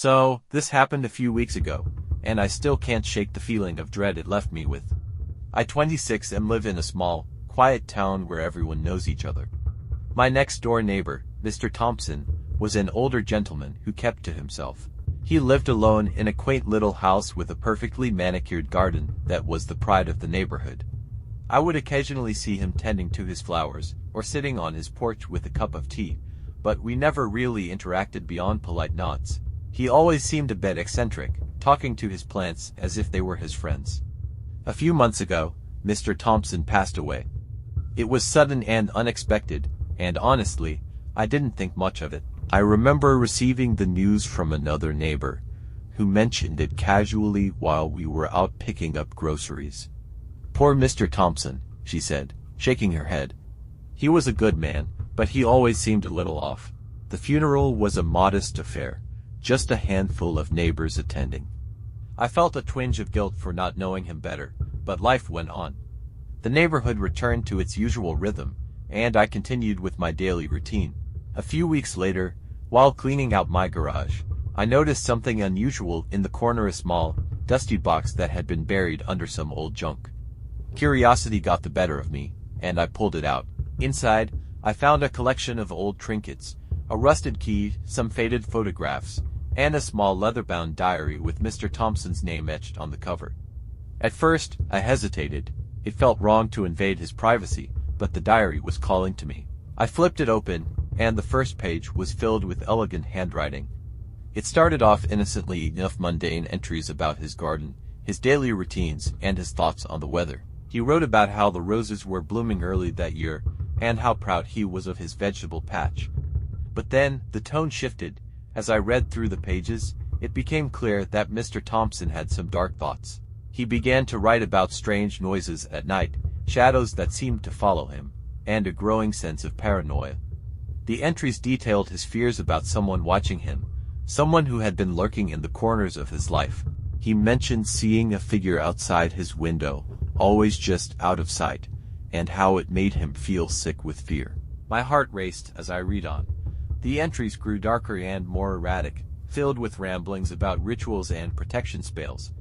So, this happened a few weeks ago, and I still can't shake the feeling of dread it left me with. I 26 and live in a small, quiet town where everyone knows each other. My next-door neighbor, Mr. Thompson, was an older gentleman who kept to himself. He lived alone in a quaint little house with a perfectly manicured garden that was the pride of the neighborhood. I would occasionally see him tending to his flowers, or sitting on his porch with a cup of tea, but we never really interacted beyond polite nods. He always seemed a bit eccentric, talking to his plants as if they were his friends. A few months ago, Mr. Thompson passed away. It was sudden and unexpected, and honestly, I didn't think much of it. I remember receiving the news from another neighbor, who mentioned it casually while we were out picking up groceries. "Poor Mr. Thompson," she said, shaking her head. "He was a good man, but he always seemed a little off." The funeral was a modest affair, just a handful of neighbors attending. I felt a twinge of guilt for not knowing him better, but life went on. The neighborhood returned to its usual rhythm, and I continued with my daily routine. A few weeks later, while cleaning out my garage, I noticed something unusual in the corner, a small, dusty box that had been buried under some old junk. Curiosity got the better of me, and I pulled it out. Inside, I found a collection of old trinkets, a rusted key, some faded photographs, and a small leather-bound diary with Mr. Thompson's name etched on the cover. At first, I hesitated. It felt wrong to invade his privacy, but the diary was calling to me. I flipped it open, and the first page was filled with elegant handwriting. It started off innocently enough, mundane entries about his garden, his daily routines, and his thoughts on the weather. He wrote about how the roses were blooming early that year, and how proud he was of his vegetable patch. But then, the tone shifted. As I read through the pages, it became clear that Mr. Thompson had some dark thoughts. He began to write about strange noises at night, shadows that seemed to follow him, and a growing sense of paranoia. The entries detailed his fears about someone watching him, someone who had been lurking in the corners of his life. He mentioned seeing a figure outside his window, always just out of sight, and how it made him feel sick with fear. My heart raced as I read on. The entries grew darker and more erratic, filled with ramblings about rituals and protection spells.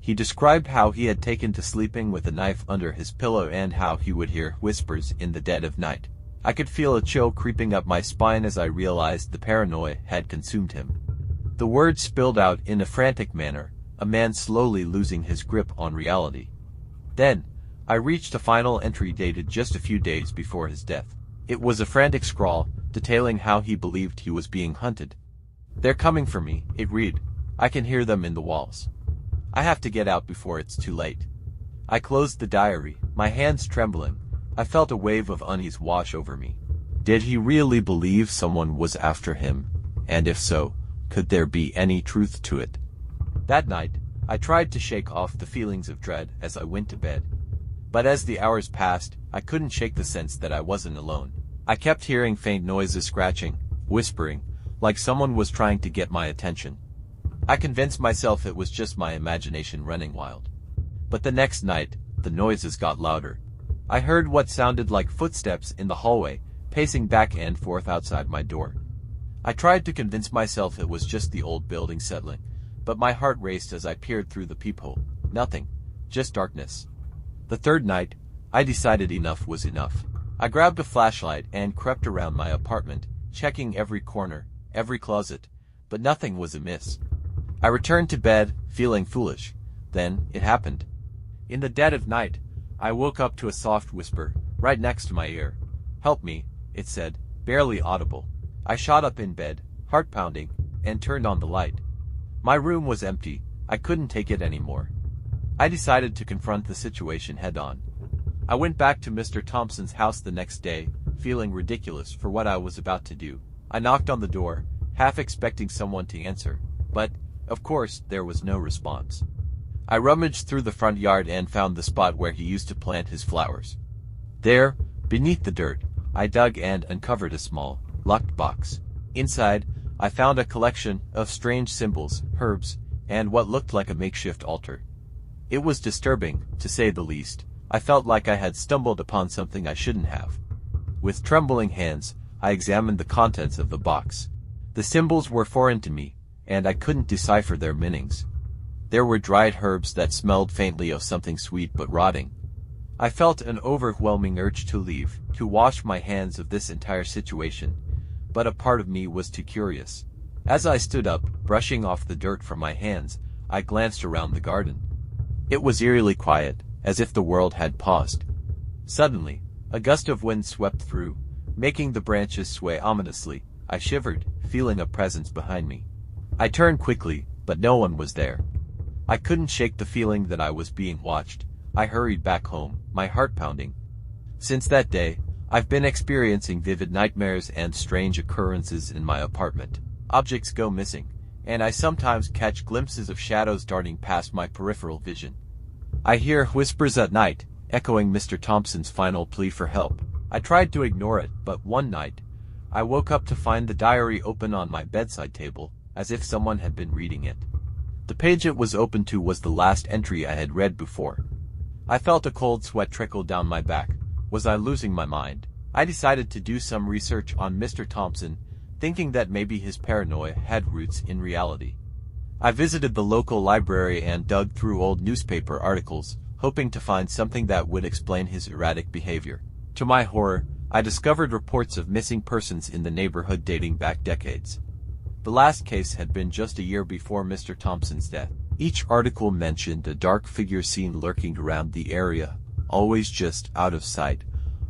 He described how he had taken to sleeping with a knife under his pillow and how he would hear whispers in the dead of night. I could feel a chill creeping up my spine as I realized the paranoia had consumed him. The words spilled out in a frantic manner, a man slowly losing his grip on reality. Then, I reached a final entry dated just a few days before his death. It was a frantic scrawl, detailing how he believed he was being hunted. "They're coming for me," it read. "I can hear them in the walls. I have to get out before it's too late." I closed the diary, my hands trembling. I felt a wave of unease wash over me. Did he really believe someone was after him? And if so, could there be any truth to it? That night, I tried to shake off the feelings of dread as I went to bed. But as the hours passed, I couldn't shake the sense that I wasn't alone. I kept hearing faint noises, scratching, whispering, like someone was trying to get my attention. I convinced myself it was just my imagination running wild. But the next night, the noises got louder. I heard what sounded like footsteps in the hallway, pacing back and forth outside my door. I tried to convince myself it was just the old building settling, but my heart raced as I peered through the peephole. Nothing, just darkness. The third night, I decided enough was enough. I grabbed a flashlight and crept around my apartment, checking every corner, every closet, but nothing was amiss. I returned to bed, feeling foolish. Then, it happened. In the dead of night, I woke up to a soft whisper, right next to my ear. "Help me," it said, barely audible. I shot up in bed, heart pounding, and turned on the light. My room was empty. I couldn't take it anymore. I decided to confront the situation head-on. I went back to Mr. Thompson's house the next day, feeling ridiculous for what I was about to do. I knocked on the door, half expecting someone to answer, but, of course, there was no response. I rummaged through the front yard and found the spot where he used to plant his flowers. There, beneath the dirt, I dug and uncovered a small, locked box. Inside, I found a collection of strange symbols, herbs, and what looked like a makeshift altar. It was disturbing, to say the least. I felt like I had stumbled upon something I shouldn't have. With trembling hands, I examined the contents of the box. The symbols were foreign to me, and I couldn't decipher their meanings. There were dried herbs that smelled faintly of something sweet but rotting. I felt an overwhelming urge to leave, to wash my hands of this entire situation, but a part of me was too curious. As I stood up, brushing off the dirt from my hands, I glanced around the garden. It was eerily quiet, as if the world had paused. Suddenly, a gust of wind swept through, making the branches sway ominously. I shivered, feeling a presence behind me. I turned quickly, but no one was there. I couldn't shake the feeling that I was being watched. I hurried back home, my heart pounding. Since that day, I've been experiencing vivid nightmares and strange occurrences in my apartment. Objects go missing, and I sometimes catch glimpses of shadows darting past my peripheral vision. I hear whispers at night, echoing Mr. Thompson's final plea for help. I tried to ignore it, but one night, I woke up to find the diary open on my bedside table, as if someone had been reading it. The page it was open to was the last entry I had read before. I felt a cold sweat trickle down my back. Was I losing my mind? I decided to do some research on Mr. Thompson, thinking that maybe his paranoia had roots in reality. I visited the local library and dug through old newspaper articles, hoping to find something that would explain his erratic behavior. To my horror, I discovered reports of missing persons in the neighborhood dating back decades. The last case had been just a year before Mr. Thompson's death. Each article mentioned a dark figure seen lurking around the area, always just out of sight,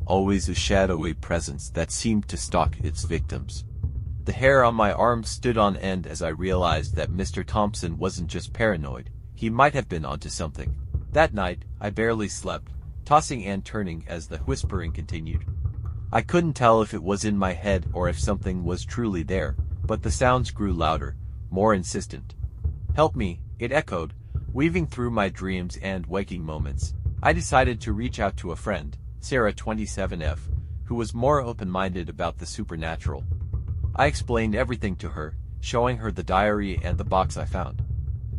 always a shadowy presence that seemed to stalk its victims. The hair on my arm stood on end as I realized that Mr. Thompson wasn't just paranoid, he might have been onto something. That night, I barely slept, tossing and turning as the whispering continued. I couldn't tell if it was in my head or if something was truly there, but the sounds grew louder, more insistent. "Help me," it echoed, weaving through my dreams and waking moments. I decided to reach out to a friend, Sarah 27F, who was more open-minded about the supernatural. I explained everything to her, showing her the diary and the box I found.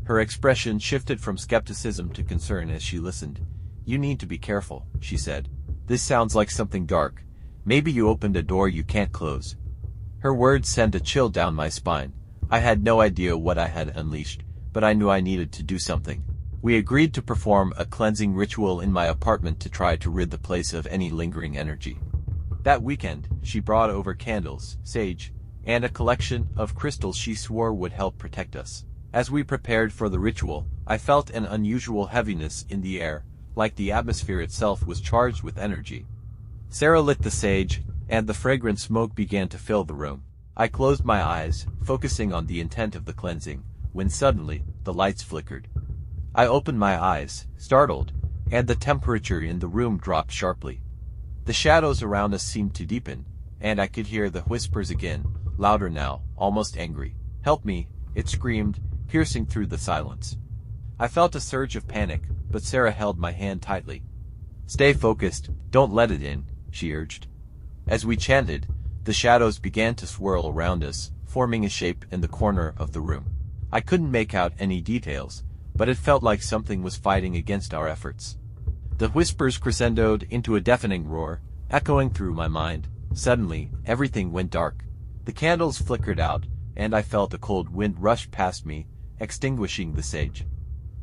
Her expression shifted from skepticism to concern as she listened. "You need to be careful," she said. "This sounds like something dark. Maybe you opened a door you can't close." Her words sent a chill down my spine. I had no idea what I had unleashed, but I knew I needed to do something. We agreed to perform a cleansing ritual in my apartment to try to rid the place of any lingering energy. That weekend, she brought over candles, sage, and a collection of crystals she swore would help protect us. As we prepared for the ritual, I felt an unusual heaviness in the air, like the atmosphere itself was charged with energy. Sarah lit the sage, and the fragrant smoke began to fill the room. I closed my eyes, focusing on the intent of the cleansing, when suddenly, the lights flickered. I opened my eyes, startled, and the temperature in the room dropped sharply. The shadows around us seemed to deepen, and I could hear the whispers again, louder now, almost angry. "Help me," it screamed, piercing through the silence. I felt a surge of panic, but Sarah held my hand tightly. "Stay focused, don't let it in," she urged. As we chanted, the shadows began to swirl around us, forming a shape in the corner of the room. I couldn't make out any details, but it felt like something was fighting against our efforts. The whispers crescendoed into a deafening roar, echoing through my mind. Suddenly, everything went dark. The candles flickered out, and I felt a cold wind rush past me, extinguishing the sage.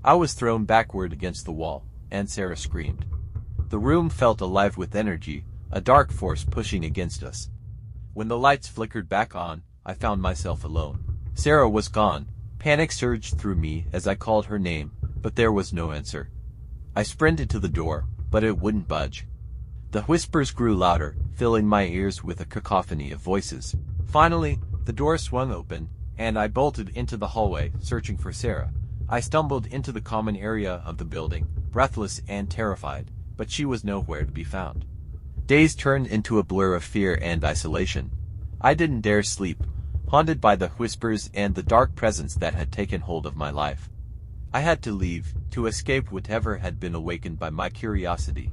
I was thrown backward against the wall, and Sarah screamed. The room felt alive with energy, a dark force pushing against us. When the lights flickered back on, I found myself alone. Sarah was gone. Panic surged through me as I called her name, but there was no answer. I sprinted to the door, but it wouldn't budge. The whispers grew louder, filling my ears with a cacophony of voices. Finally, the door swung open, and I bolted into the hallway, searching for Sarah. I stumbled into the common area of the building, breathless and terrified, but she was nowhere to be found. Days turned into a blur of fear and isolation. I didn't dare sleep, haunted by the whispers and the dark presence that had taken hold of my life. I had to leave, to escape whatever had been awakened by my curiosity.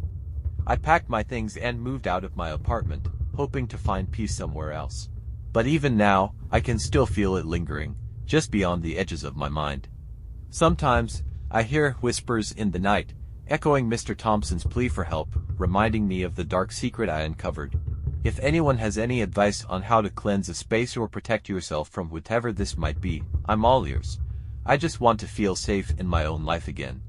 I packed my things and moved out of my apartment, hoping to find peace somewhere else. But even now, I can still feel it lingering, just beyond the edges of my mind. Sometimes, I hear whispers in the night, echoing Mr. Thompson's plea for help, reminding me of the dark secret I uncovered. If anyone has any advice on how to cleanse a space or protect yourself from whatever this might be, I'm all ears. I just want to feel safe in my own life again.